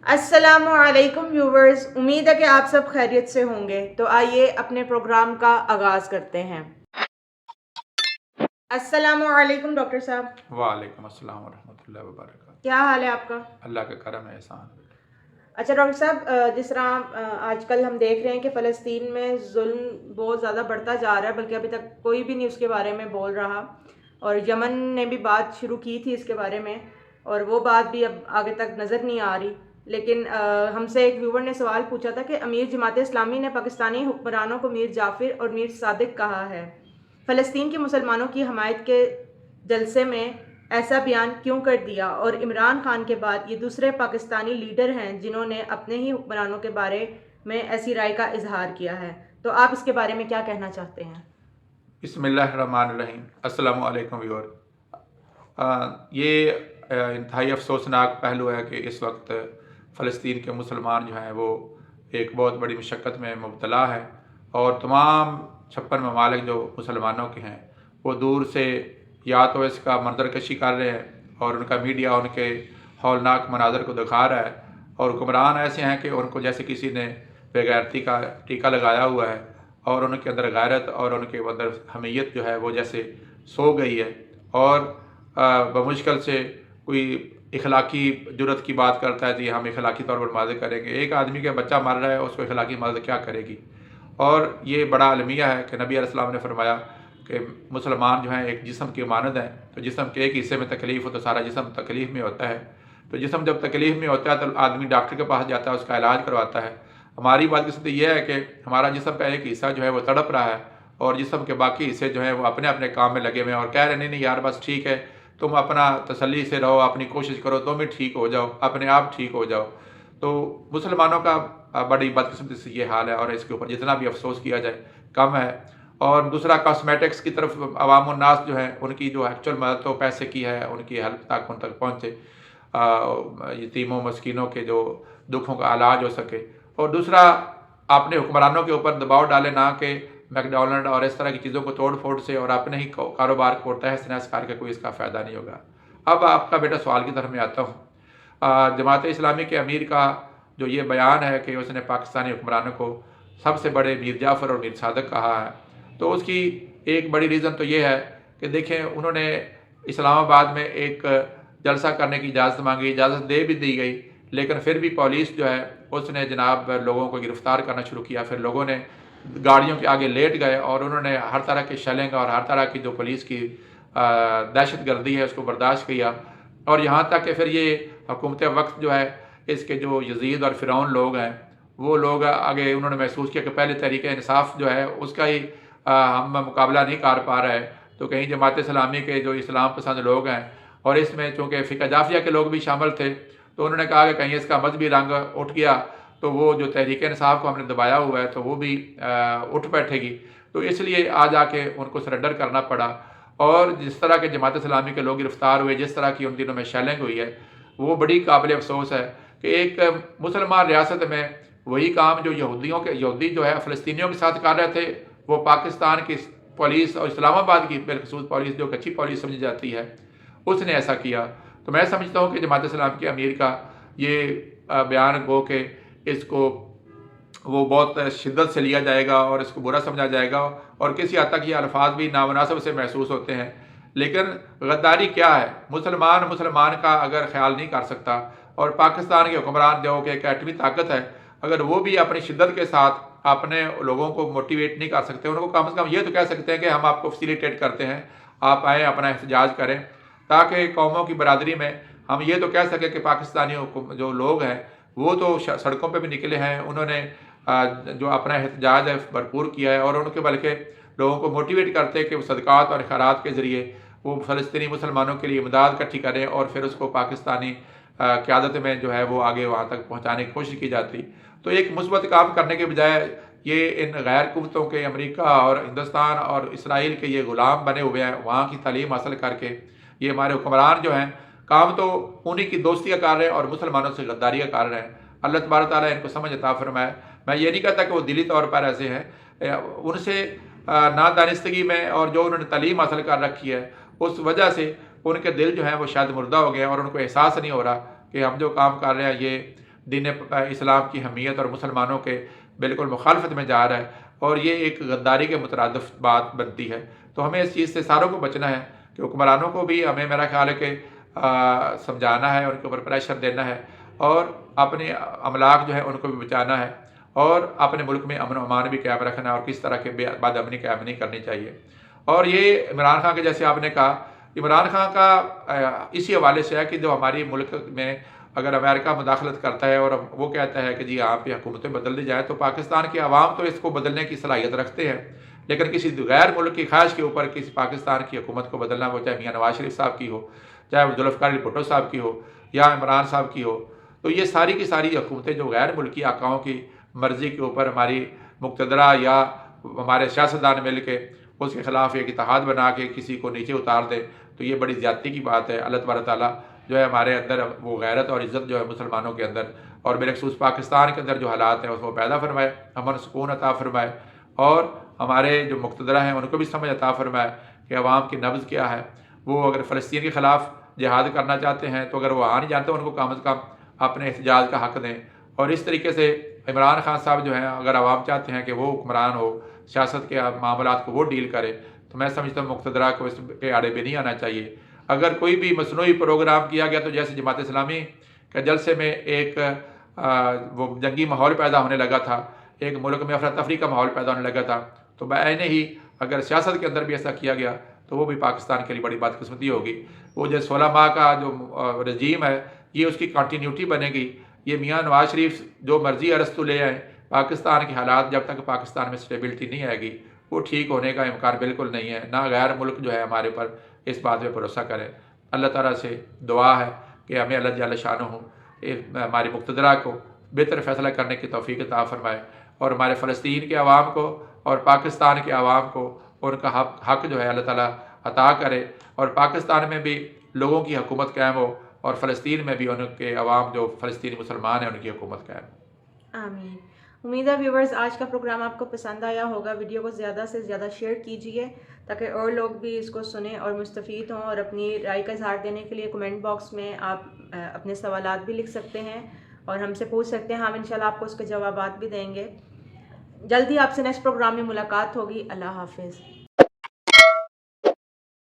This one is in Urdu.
السلام علیکم ویورز، امید ہے کہ آپ سب خیریت سے ہوں گے۔ تو آئیے اپنے پروگرام کا آغاز کرتے ہیں۔ السلام علیکم ڈاکٹر صاحب۔ وعلیکم السلام ورحمۃ اللہ وبرکاتہ۔ کیا حال ہے آپ کا؟ اللہ کا کرم احسان۔ اچھا ڈاکٹر صاحب، جس طرح آج کل ہم دیکھ رہے ہیں کہ فلسطین میں ظلم بہت زیادہ بڑھتا جا رہا ہے، بلکہ ابھی تک کوئی بھی نہیں اس کے بارے میں بول رہا، اور یمن نے بھی بات شروع کی تھی اس کے بارے میں، اور وہ بات بھی اب آگے تک نظر نہیں آ رہی۔ لیکن ہم سے ایک ویور نے سوال پوچھا تھا کہ امیر جماعت اسلامی نے پاکستانی حکمرانوں کو میر جعفر اور میر صادق کہا ہے، فلسطین کے مسلمانوں کی حمایت کے جلسے میں ایسا بیان کیوں کر دیا؟ اور عمران خان کے بعد یہ دوسرے پاکستانی لیڈر ہیں جنہوں نے اپنے ہی حکمرانوں کے بارے میں ایسی رائے کا اظہار کیا ہے، تو آپ اس کے بارے میں کیا کہنا چاہتے ہیں؟ بسم اللہ الرحمن الرحیم۔ السلام علیکم ویور۔ یہ انتہائی افسوسناک پہلو ہے کہ اس وقت فلسطین کے مسلمان جو ہیں وہ ایک بہت بڑی مشقت میں مبتلا ہے، اور تمام 56 ممالک جو مسلمانوں کے ہیں وہ دور سے یا تو اس کا منظر کشی کر رہے ہیں، اور ان کا میڈیا ان کے ہولناک مناظر کو دکھا رہا ہے، اور حکمران ایسے ہیں کہ ان کو جیسے کسی نے بے غیرتی کا ٹیکہ لگایا ہوا ہے، اور ان کے اندر غیرت اور ان کے اندر حمیت جو ہے وہ جیسے سو گئی ہے، اور بمشکل سے کوئی اخلاقی جرت کی بات کرتا ہے کہ ہم اخلاقی طور پر مدد کریں گے۔ ایک آدمی کا بچہ مر رہا ہے، اس کو اخلاقی مدد کیا کرے گی؟ اور یہ بڑا المیہ ہے کہ نبی علیہ السلام نے فرمایا کہ مسلمان جو ہیں ایک جسم کی مانند ہیں، تو جسم کے ایک حصے میں تکلیف ہو تو سارا جسم تکلیف میں ہوتا ہے، تو جسم جب تکلیف میں ہوتا ہے تو آدمی ڈاکٹر کے پاس جاتا ہے، اس کا علاج کرواتا ہے۔ ہماری بدقسمتی یہ ہے کہ ہمارا جسم کا ایک حصہ جو ہے وہ تڑپ رہا ہے، اور جسم کے باقی حصے جو ہیں وہ اپنے اپنے کام میں لگے ہوئے ہیں، اور کہہ رہے نہیں یار بس ٹھیک ہے، تم اپنا تسلی سے رہو، اپنی کوشش کرو، تم بھی ٹھیک ہو جاؤ، اپنے آپ ٹھیک ہو جاؤ۔ تو مسلمانوں کا بڑی بدقسمتی سے یہ حال ہے، اور اس کے اوپر جتنا بھی افسوس کیا جائے کم ہے۔ اور دوسرا کاسمیٹکس کی طرف عوام الناس جو ہیں ان کی جو ایکچوئل مدد تو پیسے کی ہے، ان کی ہیلپ تک ان تک پہنچے، یتیموں مسکینوں کے جو دکھوں کا علاج ہو سکے۔ اور دوسرا اپنے حکمرانوں کے اوپر دباؤ ڈالے نہ کہ میک ڈونلڈ اور اس طرح کی چیزوں کو توڑ پھوڑ سے اور اپنے ہی کاروبار کو تہس نہس کر کے کوئی اس کا فائدہ نہیں ہوگا۔ اب آپ کا بیٹا سوال کی طرف میں آتا ہوں۔ جماعت اسلامی کے امیر کا جو یہ بیان ہے کہ اس نے پاکستانی حکمرانوں کو سب سے بڑے میر جعفر اور میر صادق کہا ہے، تو اس کی ایک بڑی ریزن تو یہ ہے کہ دیکھیں انہوں نے اسلام آباد میں ایک جلسہ کرنے کی اجازت مانگی، اجازت دے بھی دی گئی، لیکن پھر بھی پولیس جو ہے اس نے جناب لوگوں کو گرفتار کرنا شروع کیا۔ پھر لوگوں نے گاڑیوں کے آگے لیٹ گئے، اور انہوں نے ہر طرح کے شیلنگ اور ہر طرح کی جو پولیس کی دہشت گردی ہے اس کو برداشت کیا، اور یہاں تک کہ پھر یہ حکومت وقت جو ہے اس کے جو یزید اور فرعون لوگ ہیں وہ لوگ آگے انہوں نے محسوس کیا کہ پہلے تحریک انصاف جو ہے اس کا ہی ہم مقابلہ نہیں کر پا رہے، تو کہیں جماعت اسلامی کے جو اسلام پسند لوگ ہیں، اور اس میں چونکہ فقہ جعفریہ کے لوگ بھی شامل تھے، تو انہوں نے کہا کہ کہیں اس کا مذہبی رنگ اٹھ گیا تو وہ جو تحریک انصاف کو ہم نے دبایا ہوا ہے تو وہ بھی اٹھ بیٹھے گی، تو اس لیے آ جا کے ان کو سرنڈر کرنا پڑا۔ اور جس طرح کے جماعت اسلامی کے لوگ گرفتار ہوئے، جس طرح کی ان دنوں میں شیلنگ ہوئی ہے، وہ بڑی قابل افسوس ہے کہ ایک مسلمان ریاست میں وہی کام جو یہودی جو ہے فلسطینیوں کے ساتھ کر رہے تھے، وہ پاکستان کی پولیس اور اسلام آباد کی بالخصوص پولیس جو اچھی پولیس سمجھی جاتی ہے اس نے ایسا کیا۔ تو میں سمجھتا ہوں کہ جماعت اسلامی کے امیر کا یہ بیان گو کہ اس کو وہ بہت شدت سے لیا جائے گا اور اس کو برا سمجھا جائے گا، اور کسی حد تک یہ الفاظ بھی نامناسب سے محسوس ہوتے ہیں، لیکن غداری کیا ہے؟ مسلمان کا اگر خیال نہیں کر سکتا، اور پاکستان کے حکمران جو کہ ایک ایٹمی طاقت ہے، اگر وہ بھی اپنی شدت کے ساتھ اپنے لوگوں کو موٹیویٹ نہیں کر سکتے، ان کو کم از کم یہ تو کہہ سکتے ہیں کہ ہم آپ کو فیسیلیٹیٹ کرتے ہیں، آپ آئیں اپنا احتجاج کریں، تاکہ قوموں کی برادری میں ہم یہ تو کہہ سکیں کہ پاکستانی جو لوگ ہیں وہ تو سڑکوں پہ بھی نکلے ہیں، انہوں نے جو اپنا احتجاج ہے بھرپور کیا ہے، اور ان کے بلکہ لوگوں کو موٹیویٹ کرتے کہ وہ صدقات اور خیرات کے ذریعے وہ فلسطینی مسلمانوں کے لیے امداد اکٹھی کریں، اور پھر اس کو پاکستانی قیادت میں جو ہے وہ آگے وہاں تک پہنچانے کی کوشش کی جاتی۔ تو ایک مثبت کام کرنے کے بجائے یہ ان غیر قوتوں کے امریکہ اور ہندوستان اور اسرائیل کے یہ غلام بنے ہوئے ہیں، وہاں کی تعلیم حاصل کر کے یہ ہمارے حکمران جو ہیں کام تو انہی کی دوستی کا کر رہے ہیں اور مسلمانوں سے غداری کا کر رہے ہیں۔ اللہ تبارک تعالیٰ ان کو سمجھ عطا فرمائے۔ میں یہ نہیں کہتا کہ وہ دلی طور پر ایسے ہیں، ان سے نادانستگی میں اور جو انہوں نے تعلیم حاصل کر رکھی ہے اس وجہ سے ان کے دل جو ہیں وہ شاید مردہ ہو گئے ہیں، اور ان کو احساس نہیں ہو رہا کہ ہم جو کام کر رہے ہیں یہ دین اسلام کی اہمیت اور مسلمانوں کے بالکل مخالفت میں جا رہا ہے، اور یہ ایک غداری کے مترادف بات بنتی ہے۔ تو ہمیں اس چیز سے ساروں کو بچنا ہے کہ حکمرانوں کو بھی ہمیں میرا خیال ہے کہ سمجھانا ہے، ان کے اوپر پریشر دینا ہے، اور اپنے املاک جو ہے ان کو بھی بچانا ہے، اور اپنے ملک میں امن و امان بھی قائم رکھنا ہے، اور کس طرح کے بد امنی قائم نہیں کرنی چاہیے۔ اور یہ عمران خان کے جیسے آپ نے کہا، عمران خان کا اسی حوالے سے ہے کہ جو ہماری ملک میں اگر امریکہ مداخلت کرتا ہے اور وہ کہتا ہے کہ جی یہاں پہ حکومتیں بدل دی جائے، تو پاکستان کے عوام تو اس کو بدلنے کی صلاحیت رکھتے ہیں، لیکن کسی غیر ملک کی خواہش کے اوپر کسی پاکستان کی حکومت کو بدلنا، وہ چاہے میاں نواز شریف صاحب کی ہو، چاہے وہ ذوالفقار علی بھٹو صاحب کی ہو، یا عمران صاحب کی ہو، تو یہ ساری کی ساری حکومتیں جو غیر ملکی آقاؤں کی مرضی کے اوپر ہماری مقتدرہ یا ہمارے سیاستدان مل کے اس کے خلاف ایک اتحاد بنا کے کسی کو نیچے اتار دے، تو یہ بڑی زیادتی کی بات ہے۔ اللہ تبارک تعالیٰ جو ہے ہمارے اندر وہ غیرت اور عزت جو ہے مسلمانوں کے اندر، اور بالخصوص پاکستان کے اندر جو حالات ہیں اس کو پیدا فرمائے، امن سکون عطا فرمائے، اور ہمارے جو مقتدرہ ہیں ان کو بھی سمجھ عطا فرمائے کہ عوام کی نبض کیا ہے۔ وہ اگر فلسطین کے خلاف جہاد کرنا چاہتے ہیں تو اگر وہ نہیں جانتے، ان کو کم از کم اپنے احتجاج کا حق دیں۔ اور اس طریقے سے عمران خان صاحب جو ہیں، اگر عوام چاہتے ہیں کہ وہ حکمران ہو، سیاست کے معاملات کو وہ ڈیل کرے، تو میں سمجھتا ہوں مقتدرہ کو اس کے آڑے پہ نہیں آنا چاہیے۔ اگر کوئی بھی مصنوعی پروگرام کیا گیا، تو جیسے جماعت اسلامی کے جلسے میں ایک وہ جنگی ماحول پیدا ہونے لگا تھا، ایک ملک میں افراتفری کا ماحول پیدا ہونے لگا تھا، تو بعین ہی اگر سیاست کے اندر بھی ایسا کیا گیا تو وہ بھی پاکستان کے لیے بڑی بدقسمتی ہوگی۔ وہ جو 16 ماہ کا جو رجیم ہے، یہ اس کی کنٹینیوٹی بنے گی۔ یہ میاں نواز شریف جو مرضی ارستو لے آئیں، پاکستان کے حالات جب تک پاکستان میں اسٹیبلٹی نہیں آئے گی، وہ ٹھیک ہونے کا امکان بالکل نہیں ہے۔ نہ غیر ملک جو ہے ہمارے پر اس بات پہ بھروسہ کرے۔ اللہ تعالیٰ سے دعا ہے کہ ہمیں اللہ جل شانہ ہماری مقتدرہ کو بہتر فیصلہ کرنے کی توفیق عطا فرمائے، اور ہمارے فلسطین کے عوام کو اور پاکستان کے عوام کو ان کا حق جو ہے اللہ تعالیٰ عطا کرے، اور پاکستان میں بھی لوگوں کی حکومت قائم ہو، اور فلسطین میں بھی ان کے عوام جو فلسطینی مسلمان ہیں ان کی حکومت قائم ہو۔ آمین۔ امید ہے ویورز آج کا پروگرام آپ کو پسند آیا ہوگا۔ ویڈیو کو زیادہ سے زیادہ شیئر کیجیے تاکہ اور لوگ بھی اس کو سنیں اور مستفید ہوں، اور اپنی رائے کا اظہار دینے کے لیے کمنٹ باکس میں آپ اپنے سوالات بھی لکھ سکتے ہیں اور ہم سے پوچھ سکتے ہیں، ہم انشاءاللہ آپ کو اس کے جوابات بھی دیں گے۔ جلدی آپ سے نیکسٹ پروگرام میں ملاقات ہوگی۔ اللہ حافظ۔